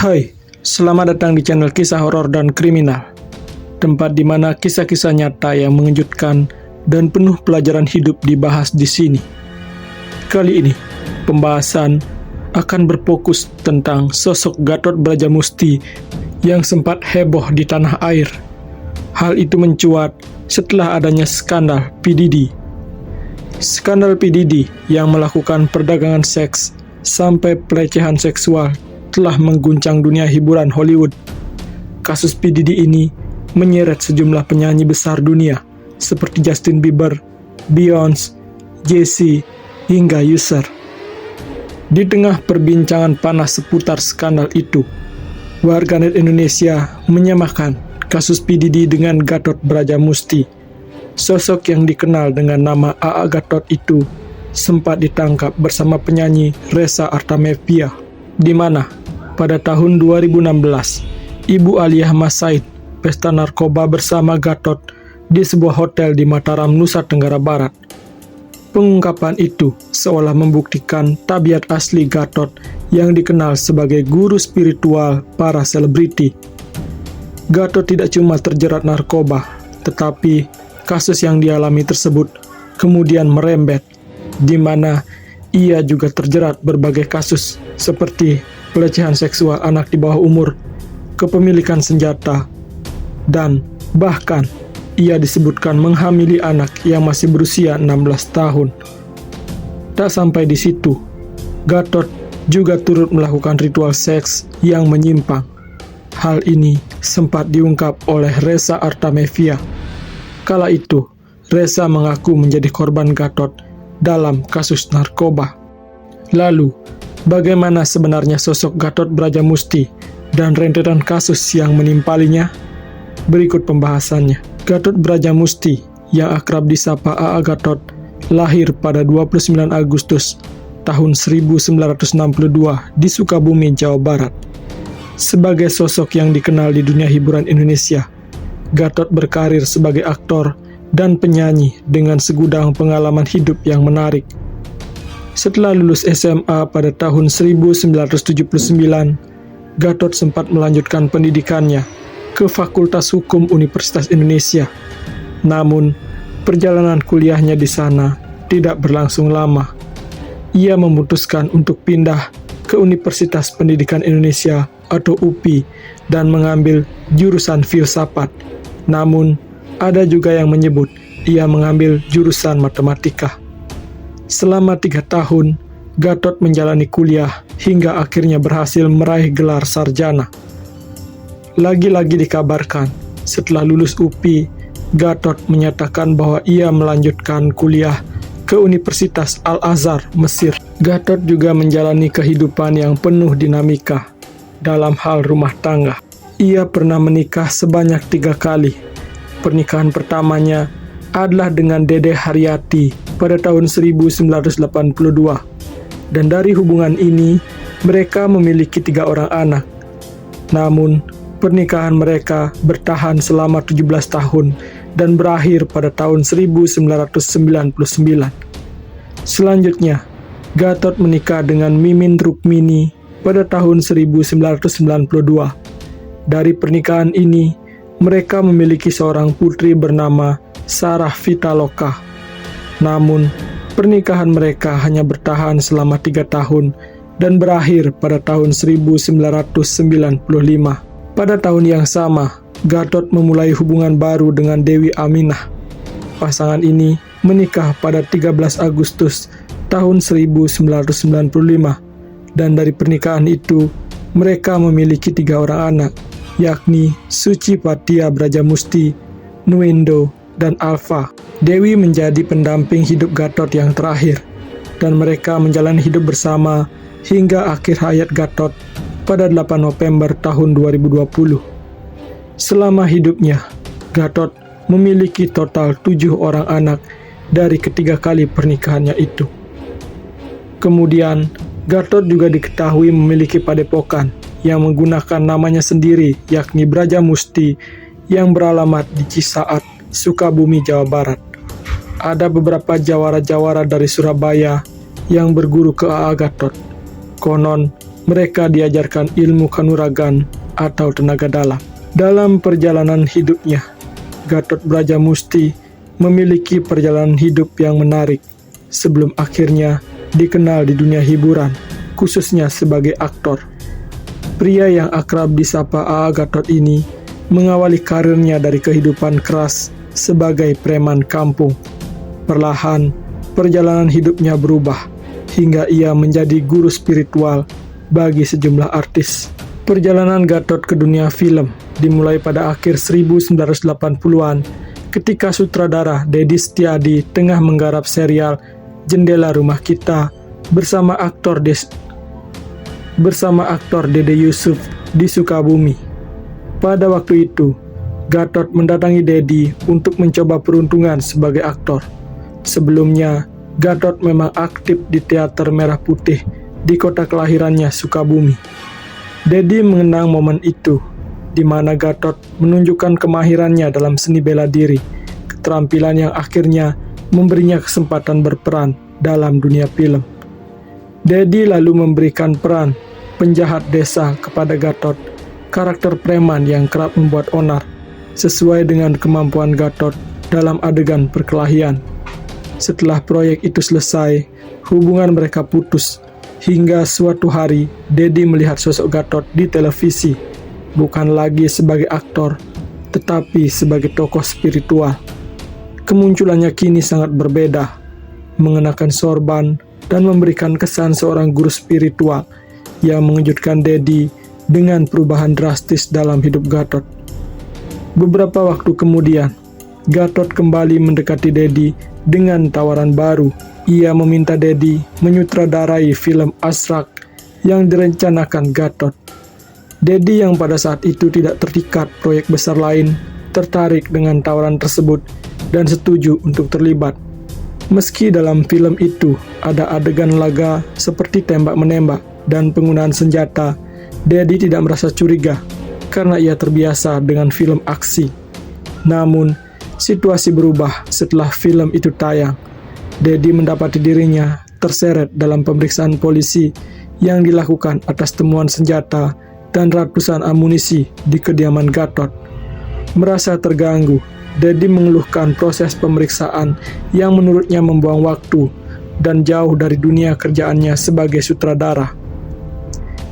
Hai, selamat datang di channel Kisah Horor dan Kriminal, tempat di mana kisah-kisah nyata yang mengejutkan dan penuh pelajaran hidup dibahas di sini. Kali ini, pembahasan akan berfokus tentang sosok Gatot Brajamusti yang sempat heboh di tanah air. Hal itu mencuat setelah adanya skandal P. Diddy. Skandal P. Diddy yang melakukan perdagangan seks sampai pelecehan seksual telah mengguncang dunia hiburan Hollywood. Kasus P. Diddy ini menyeret sejumlah penyanyi besar dunia seperti Justin Bieber, Beyonce, Jay-Z, hingga Usher. Di tengah perbincangan panas seputar skandal itu, warganet Indonesia menyamakan kasus P. Diddy dengan Gatot Brajamusti. Sosok yang dikenal dengan nama A.A. Gatot itu sempat ditangkap bersama penyanyi Reza Artamevia, di mana pada tahun 2016, Ibu Aliyah Mas Said pesta narkoba bersama Gatot di sebuah hotel di Mataram, Nusa Tenggara Barat. Pengungkapan itu seolah membuktikan tabiat asli Gatot yang dikenal sebagai guru spiritual para selebriti. Gatot tidak cuma terjerat narkoba, tetapi kasus yang dialami tersebut kemudian merembet, di mana ia juga terjerat berbagai kasus seperti pelecehan seksual anak di bawah umur, kepemilikan senjata, dan bahkan ia disebutkan menghamili anak yang masih berusia 16 tahun. Tak sampai di situ, Gatot juga turut melakukan ritual seks yang menyimpang. Hal ini sempat diungkap oleh Reza Artamevia. Kala itu, Reza mengaku menjadi korban Gatot dalam kasus narkoba. Lalu, bagaimana sebenarnya sosok Gatot Brajamusti dan rentetan kasus yang menimpalinya? Berikut pembahasannya. Gatot Brajamusti yang akrab disapa A.A. Gatot lahir pada 29 Agustus tahun 1962 di Sukabumi, Jawa Barat. Sebagai sosok yang dikenal di dunia hiburan Indonesia, Gatot berkarir sebagai aktor dan penyanyi dengan segudang pengalaman hidup yang menarik. Setelah lulus SMA pada tahun 1979, Gatot sempat melanjutkan pendidikannya ke Fakultas Hukum Universitas Indonesia. Namun, perjalanan kuliahnya di sana tidak berlangsung lama. Ia memutuskan untuk pindah ke Universitas Pendidikan Indonesia atau UPI dan mengambil jurusan filsafat. Namun, ada juga yang menyebut ia mengambil jurusan matematika. Selama 3 tahun, Gatot menjalani kuliah hingga akhirnya berhasil meraih gelar sarjana. Lagi-lagi dikabarkan, setelah lulus UPI, Gatot menyatakan bahwa ia melanjutkan kuliah ke Universitas Al-Azhar, Mesir. Gatot juga menjalani kehidupan yang penuh dinamika dalam hal rumah tangga. Ia pernah menikah sebanyak 3 kali. Pernikahan pertamanya adalah dengan Dede Haryati pada tahun 1982. Dan dari hubungan ini, mereka memiliki 3 orang anak. Namun, pernikahan mereka bertahan selama 17 tahun dan berakhir pada tahun 1999. Selanjutnya, Gatot menikah dengan Mimin Rukmini pada tahun 1992. Dari pernikahan ini, mereka memiliki seorang putri bernama Sarah Vitaloka. Namun, pernikahan mereka hanya bertahan selama 3 tahun dan berakhir pada tahun 1995. Pada tahun yang sama, Gatot memulai hubungan baru dengan Dewi Aminah. Pasangan ini menikah pada 13 Agustus tahun 1995. Dan dari pernikahan itu, mereka memiliki 3 orang anak, yakni Suci Patia Brajamusti, Nuendo, dan Alfa. Dewi menjadi pendamping hidup Gatot yang terakhir, dan mereka menjalani hidup bersama hingga akhir hayat Gatot pada 8 November tahun 2020. Selama hidupnya, Gatot memiliki total 7 orang anak dari ketiga kali pernikahannya itu. Kemudian, Gatot juga diketahui memiliki padepokan yang menggunakan namanya sendiri, yakni Brajamusti, yang beralamat di Cisaat, Sukabumi, Jawa Barat. Ada beberapa jawara-jawara dari Surabaya yang berguru ke A.A. Gatot. Konon, mereka diajarkan ilmu kanuragan atau tenaga dalam. Dalam perjalanan hidupnya, Gatot Brajamusti memiliki perjalanan hidup yang menarik sebelum akhirnya dikenal di dunia hiburan, khususnya sebagai aktor. Pria yang akrab disapa A.A. Gatot ini mengawali karirnya dari kehidupan keras sebagai preman kampung. Perlahan, perjalanan hidupnya berubah hingga ia menjadi guru spiritual bagi sejumlah artis. Perjalanan Gatot ke dunia film dimulai pada akhir 1980-an ketika sutradara Dedi Setiadi tengah menggarap serial Jendela Rumah Kita bersama aktor Dede Yusuf di Sukabumi. Pada waktu itu, Gatot mendatangi Dedi untuk mencoba peruntungan sebagai aktor. Sebelumnya, Gatot memang aktif di teater Merah Putih di kota kelahirannya Sukabumi. Dedi mengenang momen itu, di mana Gatot menunjukkan kemahirannya dalam seni bela diri, keterampilan yang akhirnya memberinya kesempatan berperan dalam dunia film. Dedi lalu memberikan peran penjahat desa kepada Gatot, karakter preman yang kerap membuat onar, sesuai dengan kemampuan Gatot dalam adegan perkelahian. Setelah proyek itu selesai, hubungan mereka putus, hingga suatu hari Dedi melihat sosok Gatot di televisi, bukan lagi sebagai aktor, tetapi sebagai tokoh spiritual. Kemunculannya kini sangat berbeda, mengenakan sorban dan memberikan kesan seorang guru spiritual yang mengejutkan Dedi dengan perubahan drastis dalam hidup Gatot. Beberapa waktu kemudian, Gatot kembali mendekati Dedi dengan tawaran baru. Ia meminta Dedi menyutradarai film Asrak yang direncanakan Gatot. Dedi yang pada saat itu tidak terikat proyek besar lain, tertarik dengan tawaran tersebut dan setuju untuk terlibat. Meski dalam film itu ada adegan laga seperti tembak-menembak dan penggunaan senjata, Dedi tidak merasa curiga karena ia terbiasa dengan film aksi. Namun, situasi berubah setelah film itu tayang. Dedi mendapati dirinya terseret dalam pemeriksaan polisi yang dilakukan atas temuan senjata dan ratusan amunisi di kediaman Gatot. Merasa terganggu, Dedi mengeluhkan proses pemeriksaan yang menurutnya membuang waktu dan jauh dari dunia kerjaannya sebagai sutradara.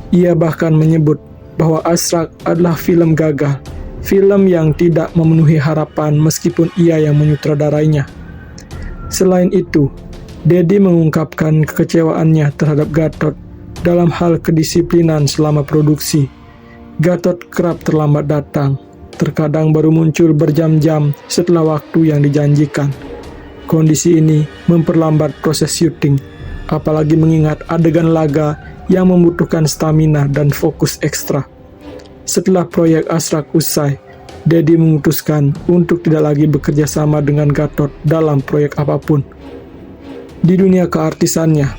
Ia bahkan menyebut bahwa Asrak adalah film gagal, film yang tidak memenuhi harapan meskipun ia yang menyutradarainya. Selain itu, Dedi mengungkapkan kekecewaannya terhadap Gatot dalam hal kedisiplinan selama produksi. Gatot kerap terlambat datang, terkadang baru muncul berjam-jam setelah waktu yang dijanjikan. Kondisi ini memperlambat proses syuting, apalagi mengingat adegan laga yang membutuhkan stamina dan fokus ekstra. Setelah proyek Asrak usai, Dedi memutuskan untuk tidak lagi bekerja sama dengan Gatot dalam proyek apapun. Di dunia keartisannya,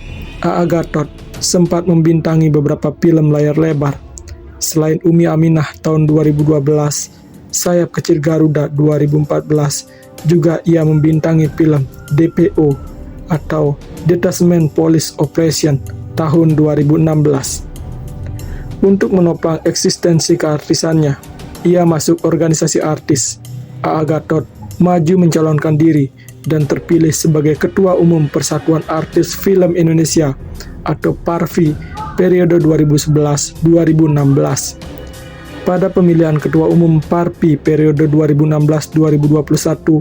A.A. Gatot sempat membintangi beberapa film layar lebar. Selain Umi Aminah tahun 2012, Sayap Kecil Garuda 2014, juga ia membintangi film DPO atau Detachment Police Operation tahun 2016. Untuk menopang eksistensi keartisannya, ia masuk organisasi artis. A.A. Gatot maju mencalonkan diri dan terpilih sebagai Ketua Umum Persatuan Artis Film Indonesia atau PARFI periode 2011-2016. Pada pemilihan Ketua Umum PARPI periode 2016-2021,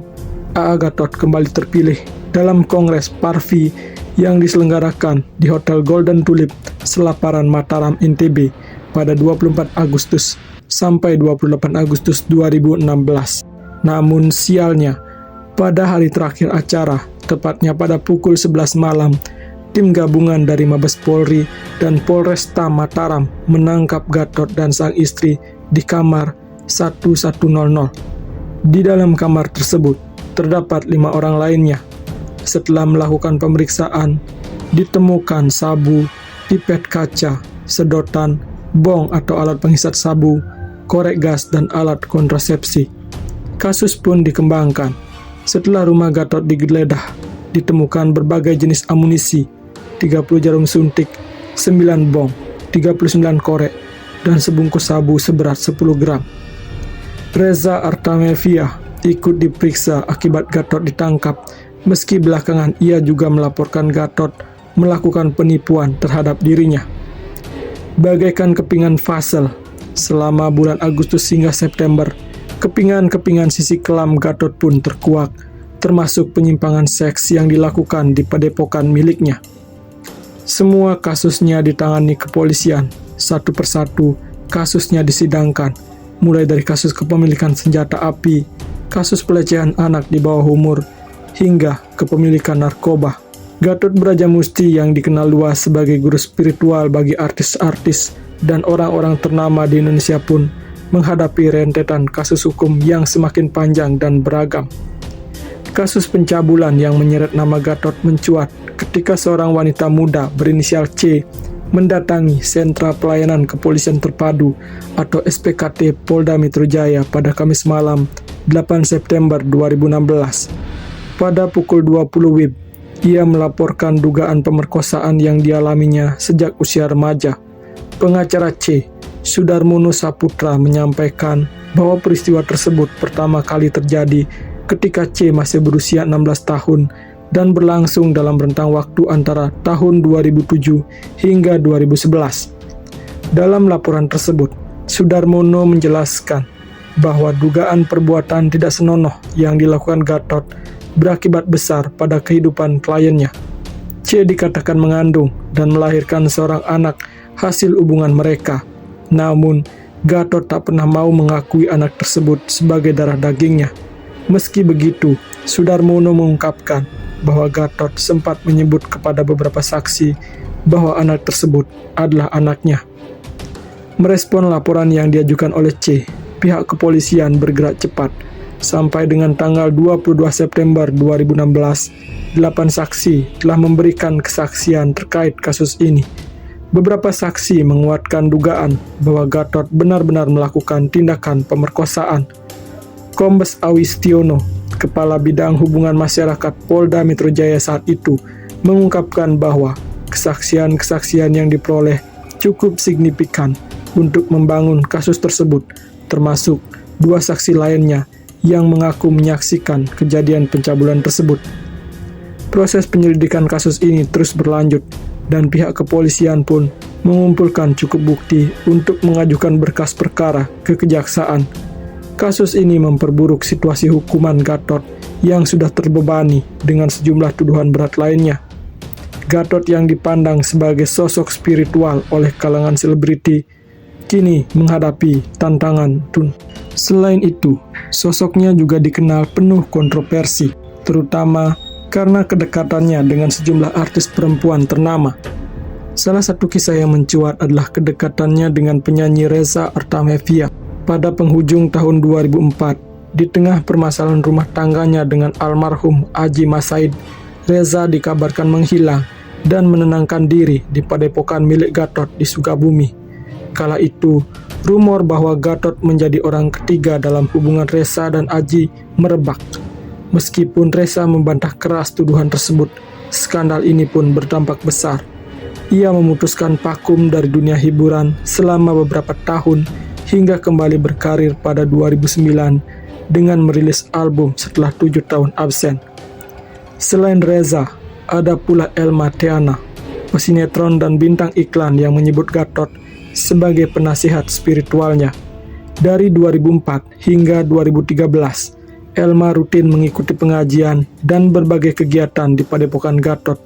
A.A. Gatot kembali terpilih dalam Kongres PARFI yang diselenggarakan di Hotel Golden Tulip, Selaparan Mataram, NTB pada 24 Agustus sampai 28 Agustus 2016. Namun sialnya, pada hari terakhir acara, tepatnya pada pukul 11 malam, tim gabungan dari Mabes Polri dan Polresta Mataram menangkap Gatot dan sang istri di kamar 1100. Di dalam kamar tersebut, terdapat 5 orang lainnya. Setelah melakukan pemeriksaan, ditemukan sabu, pipet kaca, sedotan, bong atau alat penghisap sabu, korek gas, dan alat kontrasepsi. Kasus pun dikembangkan. Setelah rumah Gatot digeledah, ditemukan berbagai jenis amunisi, 30 jarum suntik, 9 bom, 39 korek, dan sebungkus sabu seberat 10 gram. Reza Artamevia ikut diperiksa akibat Gatot ditangkap, meski belakangan ia juga melaporkan Gatot melakukan penipuan terhadap dirinya. Bagaikan kepingan Fasel, selama bulan Agustus hingga September, kepingan-kepingan sisi kelam Gatot pun terkuak, termasuk penyimpangan seks yang dilakukan di padepokan miliknya. Semua kasusnya ditangani kepolisian, satu persatu kasusnya disidangkan, mulai dari kasus kepemilikan senjata api, kasus pelecehan anak di bawah umur, hingga kepemilikan narkoba. Gatot Brajamusti yang dikenal luas sebagai guru spiritual bagi artis-artis dan orang-orang ternama di Indonesia pun menghadapi rentetan kasus hukum yang semakin panjang dan beragam. Kasus pencabulan yang menyeret nama Gatot mencuat ketika seorang wanita muda berinisial C mendatangi Sentra Pelayanan Kepolisian Terpadu atau SPKT Polda Metro Jaya pada Kamis malam 8 September 2016. Pada pukul 20 WIB, ia melaporkan dugaan pemerkosaan yang dialaminya sejak usia remaja. Pengacara C, Sudarmono Saputra, menyampaikan bahwa peristiwa tersebut pertama kali terjadi ketika C masih berusia 16 tahun dan berlangsung dalam rentang waktu antara tahun 2007 hingga 2011. Dalam laporan tersebut, Sudarmono menjelaskan bahwa dugaan perbuatan tidak senonoh yang dilakukan Gatot berakibat besar pada kehidupan kliennya. C dikatakan mengandung dan melahirkan seorang anak hasil hubungan mereka. Namun, Gatot tak pernah mau mengakui anak tersebut sebagai darah dagingnya. Meski begitu, Sudarmono mengungkapkan bahwa Gatot sempat menyebut kepada beberapa saksi bahwa anak tersebut adalah anaknya. Merespon laporan yang diajukan oleh C, pihak kepolisian bergerak cepat. Sampai dengan tanggal 22 September 2016, 8 saksi telah memberikan kesaksian terkait kasus ini. Beberapa saksi menguatkan dugaan bahwa Gatot benar-benar melakukan tindakan pemerkosaan. Kombes Awistiono, Kepala Bidang Hubungan Masyarakat Polda Metro Jaya saat itu, mengungkapkan bahwa kesaksian-kesaksian yang diperoleh cukup signifikan untuk membangun kasus tersebut, termasuk 2 saksi lainnya yang mengaku menyaksikan kejadian pencabulan tersebut. Proses penyelidikan kasus ini terus berlanjut, dan pihak kepolisian pun mengumpulkan cukup bukti untuk mengajukan berkas perkara ke kejaksaan. Kasus ini memperburuk situasi hukuman Gatot yang sudah terbebani dengan sejumlah tuduhan berat lainnya. Gatot yang dipandang sebagai sosok spiritual oleh kalangan selebriti kini menghadapi tantangan tun. Selain itu, sosoknya juga dikenal penuh kontroversi, terutama karena kedekatannya dengan sejumlah artis perempuan ternama. Salah satu kisah yang mencuat adalah kedekatannya dengan penyanyi Reza Artamevia. Pada penghujung tahun 2004, di tengah permasalahan rumah tangganya dengan almarhum Aji Masaid, Reza dikabarkan menghilang dan menenangkan diri di padepokan milik Gatot di Sukabumi. Kala itu, rumor bahwa Gatot menjadi orang ketiga dalam hubungan Reza dan Aji merebak. Meskipun Reza membantah keras tuduhan tersebut, skandal ini pun berdampak besar. Ia memutuskan vakum dari dunia hiburan selama beberapa tahun hingga kembali berkarir pada 2009 dengan merilis album setelah 7 tahun absen. Selain Reza, ada pula Elma Theana, pesinetron dan bintang iklan yang menyebut Gatot sebagai penasihat spiritualnya. Dari 2004 hingga 2013, Elma rutin mengikuti pengajian dan berbagai kegiatan di padepokan Gatot.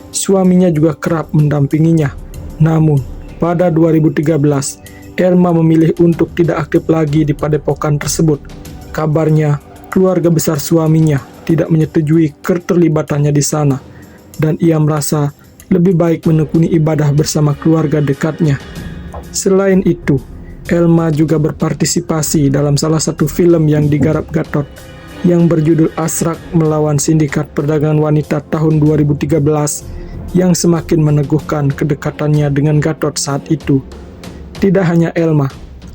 Suaminya juga kerap mendampinginya. Namun, pada 2013, Elma memilih untuk tidak aktif lagi di padepokan tersebut. Kabarnya, keluarga besar suaminya tidak menyetujui keterlibatannya di sana, dan ia merasa lebih baik menekuni ibadah bersama keluarga dekatnya. Selain itu, Elma juga berpartisipasi dalam salah satu film yang digarap Gatot, yang berjudul Asrak Melawan Sindikat Perdagangan Wanita tahun 2013, yang semakin meneguhkan kedekatannya dengan Gatot saat itu. Tidak hanya Elma,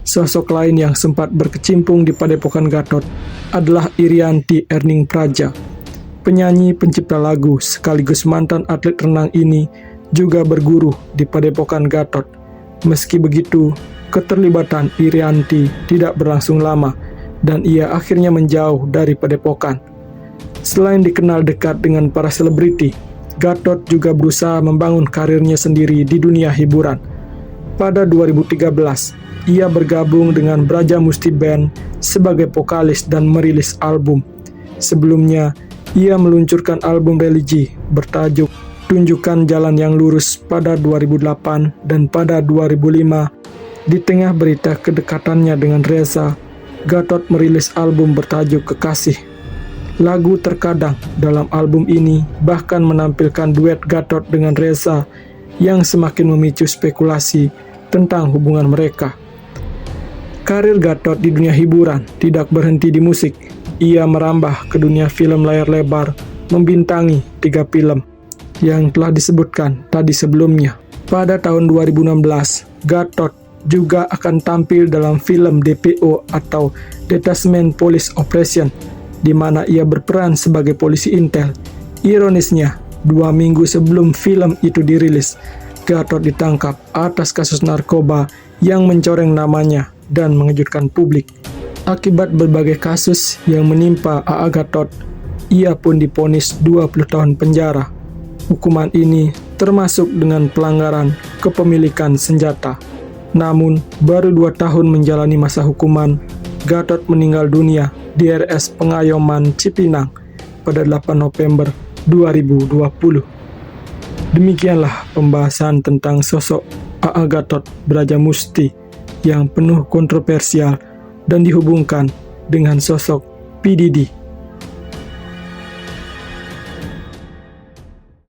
sosok lain yang sempat berkecimpung di padepokan Gatot adalah Irianti Erning Praja. Penyanyi pencipta lagu sekaligus mantan atlet renang ini juga berguru di padepokan Gatot. Meski begitu, keterlibatan Irianti tidak berlangsung lama dan ia akhirnya menjauh dari padepokan. Selain dikenal dekat dengan para selebriti, Gatot juga berusaha membangun karirnya sendiri di dunia hiburan. Pada 2013, ia bergabung dengan Brajamusti Band sebagai vokalis dan merilis album. Sebelumnya, ia meluncurkan album religi bertajuk Tunjukkan Jalan Yang Lurus pada 2008 dan pada 2005. Di tengah berita kedekatannya dengan Reza, Gatot merilis album bertajuk Kekasih. Lagu terkadang dalam album ini bahkan menampilkan duet Gatot dengan Reza yang semakin memicu spekulasi tentang hubungan mereka. Karir Gatot di dunia hiburan tidak berhenti di musik. Ia merambah ke dunia film layar lebar, membintangi 3 film yang telah disebutkan tadi sebelumnya. Pada tahun 2016, Gatot juga akan tampil dalam film DPO atau Detachment Police Operation, di mana ia berperan sebagai polisi intel. Ironisnya, 2 minggu sebelum film itu dirilis, Gatot ditangkap atas kasus narkoba yang mencoreng namanya dan mengejutkan publik. Akibat berbagai kasus yang menimpa A.A. Gatot, ia pun divonis 20 tahun penjara. Hukuman ini termasuk dengan pelanggaran kepemilikan senjata. Namun, baru 2 tahun menjalani masa hukuman, Gatot meninggal dunia di RS Pengayoman Cipinang pada 8 November 2020. Demikianlah pembahasan tentang sosok A.A. Gatot Brajamusti yang penuh kontroversial dan dihubungkan dengan sosok P. Diddy